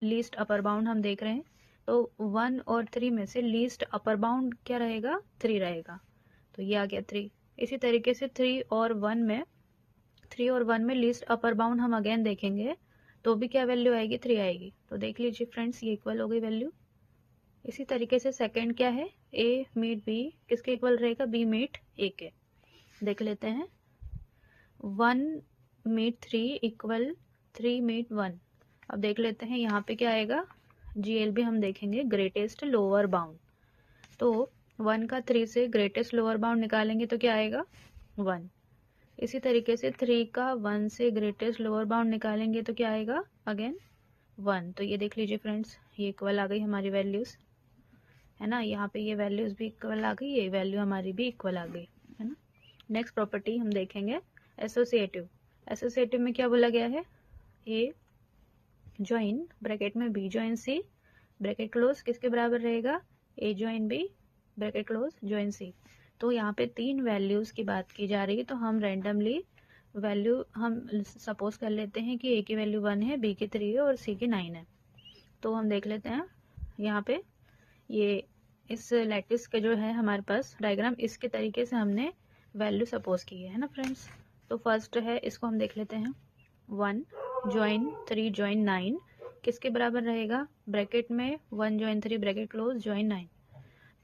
Least upper bound हम देख रहे हैं, तो 1 और 3 में से लीस्ट अपर बाउंड क्या रहेगा, 3 रहेगा, तो ये आ गया 3। इसी तरीके से 3 और 1 में लीस्ट अपर बाउंड हम अगेन देखेंगे तो भी क्या वैल्यू आएगी, 3 आएगी। तो देख लीजिए फ्रेंड्स, ये इक्वल हो गई वैल्यू। इसी तरीके से सेकंड क्या है, ए मीट बी किसके इक्वल रहेगा, बी मीट ए के। देख लेते हैं, 1 मीट 3 इक्वल 3 मीट 1। अब देख लेते हैं यहाँ पे क्या आएगा, GLB हम देखेंगे, ग्रेटेस्ट लोअर बाउंड। तो 1 का 3 से ग्रेटेस्ट लोअर बाउंड निकालेंगे तो क्या आएगा, 1। इसी तरीके से 3 का 1 से ग्रेटेस्ट लोअर बाउंड निकालेंगे तो क्या आएगा, अगेन 1। तो ये देख लीजिए फ्रेंड्स, ये इक्वल आ गई हमारी वैल्यूज, है ना। यहाँ पे ये वैल्यूज भी इक्वल आ गई, ये वैल्यू हमारी भी इक्वल आ गई, है ना। नेक्स्ट प्रॉपर्टी हम देखेंगे एसोसिएटिव। एसोसिएटिव में क्या बोला गया है, ए ज्वाइन ब्रैकेट में B join C bracket close किसके बराबर रहेगा, A join B bracket close join C. तो यहाँ पे 3 वैल्यूज की बात की जा रही है, तो हम रैंडमली वैल्यू हम सपोज कर लेते हैं कि ए की वैल्यू 1 है, बी की 3 है और सी की 9 है। तो हम देख लेते हैं यहाँ पे, ये इस लैटिस के जो है हमारे पास डायग्राम, इसके तरीके से हमने वैल्यू सपोज की है ना फ्रेंड्स। तो फर्स्ट है, इसको हम देख लेते हैं, 1 ज्वाइन 3 ज्वाइन 9 किसके बराबर रहेगा, ब्रैकेट में 1 ज्वाइन 3 ब्रैकेट क्लोज ज्वाइन 9।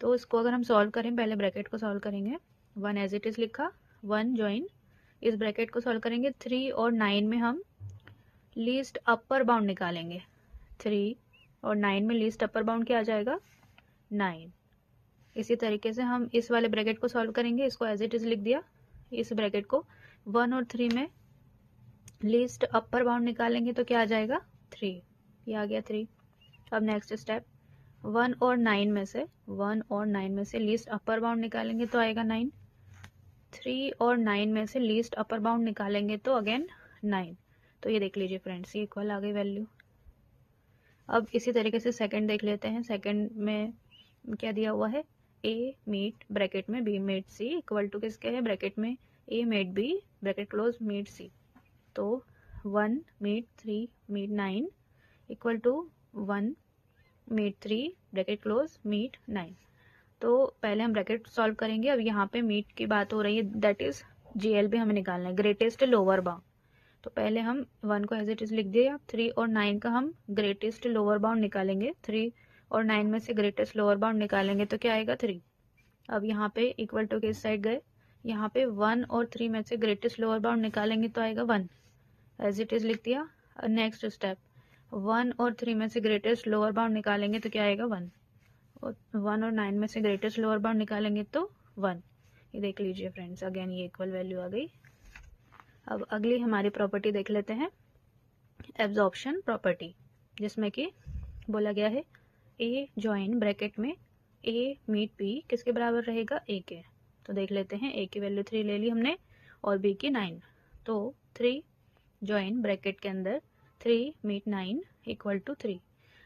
तो इसको अगर हम सॉल्व करें, पहले ब्रैकेट को सॉल्व करेंगे, 1 एज इट इज लिखा, 1 ज्वाइन, इस ब्रैकेट को सॉल्व करेंगे, 3 और 9 में हम लीस्ट अपर बाउंड निकालेंगे, 3 और 9 में लीस्ट अपर बाउंड क्या आ जाएगा, 9। इसी तरीके से हम इस वाले ब्रैकेट को सॉल्व करेंगे, इसको एज इट इज लिख दिया, इस ब्रैकेट को 1 और 3 में लीस्ट अपर बाउंड निकालेंगे तो क्या आ जाएगा, 3। ये आ गया 3। अब नेक्स्ट स्टेप, 1 और 9 में से लीस्ट अपर बाउंड निकालेंगे तो आएगा 9। 3 और 9 में से लीस्ट अपर बाउंड निकालेंगे तो अगेन 9। तो ये देख लीजिए फ्रेंड्स, ये इक्वल आ गई वैल्यू। अब इसी तरीके से सेकंड देख लेते हैं। सेकंड में क्या दिया हुआ है, ए मीट ब्रैकेट में B meet C equal to किसके है, ब्रैकेट में A meet B bracket close meet C. तो 1 meet 3 meet 9 equal to 1 meet 3 bracket close meet 9। तो पहले हम ब्रैकेट सॉल्व करेंगे। अब यहाँ पे मीट की बात हो रही है, दैट इज GLB हमें निकालना है, ग्रेटेस्ट लोअर बाउंड। तो पहले हम 1 को एज इट इज लिख दिया, 3 और 9 का हम ग्रेटेस्ट लोअर बाउंड निकालेंगे, 3 और 9 में से ग्रेटेस्ट लोअर बाउंड निकालेंगे तो क्या आएगा, 3। अब यहाँ पे इक्वल टू के इस साइड गए, यहाँ पे 1 और 3 में से ग्रेटेस्ट लोअर बाउंड निकालेंगे तो आएगा 1, एज इट इज लिख दिया। नेक्स्ट स्टेप, 1 और 3 में से ग्रेटेस्ट लोअर बाउंड निकालेंगे तो क्या आएगा, 1, और 1 और 9 में से ग्रेटेस्ट लोअर बाउंड निकालेंगे तो 1। ये देख लीजिए फ्रेंड्स, अगेन ये इक्वल वैल्यू आ गई। अब अगली हमारी प्रॉपर्टी देख लेते हैं, एब्जॉर्प्शन प्रॉपर्टी, जिसमें कि बोला गया है ए ज्वाइन ब्रैकेट में ए मीट बी किसके बराबर रहेगा, ए के। तो देख लेते हैं, ए की वैल्यू 3 ले ली हमने और बी की 9। तो 3 ज्वाइन ब्रैकेट के अंदर 3 मीट 9 इक्वल टू 3।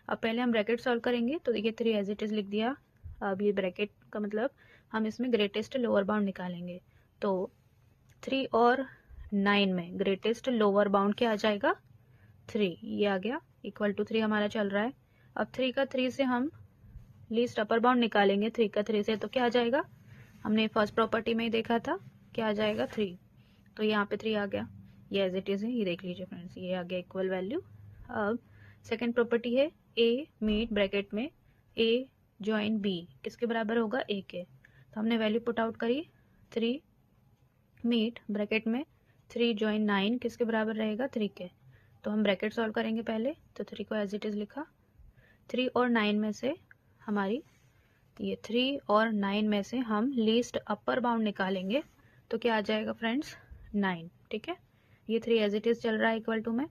अब पहले हम ब्रैकेट सॉल्व करेंगे, तो देखिए 3 एज इट इज लिख दिया। अब ये ब्रैकेट का मतलब हम इसमें ग्रेटेस्ट लोअर बाउंड निकालेंगे, तो 3 और 9 में ग्रेटेस्ट लोअर बाउंड क्या आ जाएगा, 3। ये आ गया, इक्वल टू 3 हमारा चल रहा है। अब 3 का 3 से हम लीस्ट अपर बाउंड निकालेंगे, 3 का 3 से तो क्या आ जाएगा, हमने फर्स्ट प्रॉपर्टी में ही देखा था, क्या आ जाएगा, 3। तो यहाँ पे 3 आ गया, ये एज इट इज है, ये देख लीजिए फ्रेंड्स, ये आ गया इक्वल वैल्यू। अब सेकेंड प्रॉपर्टी है ए मीट ब्रैकेट में ए ज्वाइन बी किसके बराबर होगा, ए के। तो हमने वैल्यू पुट आउट करी, 3 मीट ब्रैकेट में 3 ज्वाइन 9 किसके बराबर रहेगा, 3 के। तो हम ब्रैकेट सॉल्व करेंगे पहले, तो 3 को एज इट इज लिखा, 3 और 9 में से हमारी ये 3 और 9 में से हम लीस्ट अपर बाउंड निकालेंगे तो क्या आ जाएगा फ्रेंड्स, 9। ठीक है, ये 3 एज इट इज चल रहा है इक्वल टू में।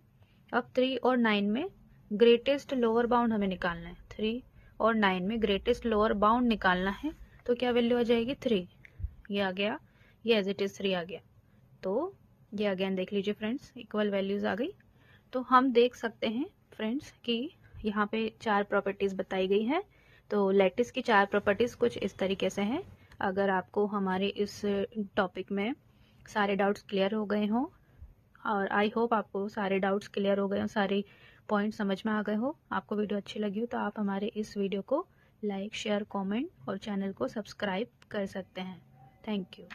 अब 3 और 9 में ग्रेटेस्ट लोअर बाउंड हमें निकालना है, 3 और 9 में ग्रेटेस्ट लोअर बाउंड निकालना है तो क्या वैल्यू आ जाएगी, 3। ये आ गया, ये एज इट इज 3 आ गया। तो ये अगेन देख लीजिए फ्रेंड्स, इक्वल वैल्यूज आ गई। तो हम देख सकते हैं फ्रेंड्स कि यहाँ पे 4 प्रॉपर्टीज बताई गई हैं। तो लैटिस की 4 प्रॉपर्टीज कुछ इस तरीके से हैं। अगर आपको हमारे इस टॉपिक में सारे डाउट्स क्लियर हो गए हों, और आई होप आपको सारे डाउट्स क्लियर हो गए हों, सारी पॉइंट समझ में आ गए हो, आपको वीडियो अच्छी लगी हो, तो आप हमारे इस वीडियो को लाइक, शेयर, कमेंट और चैनल को सब्सक्राइब कर सकते हैं। Thank you.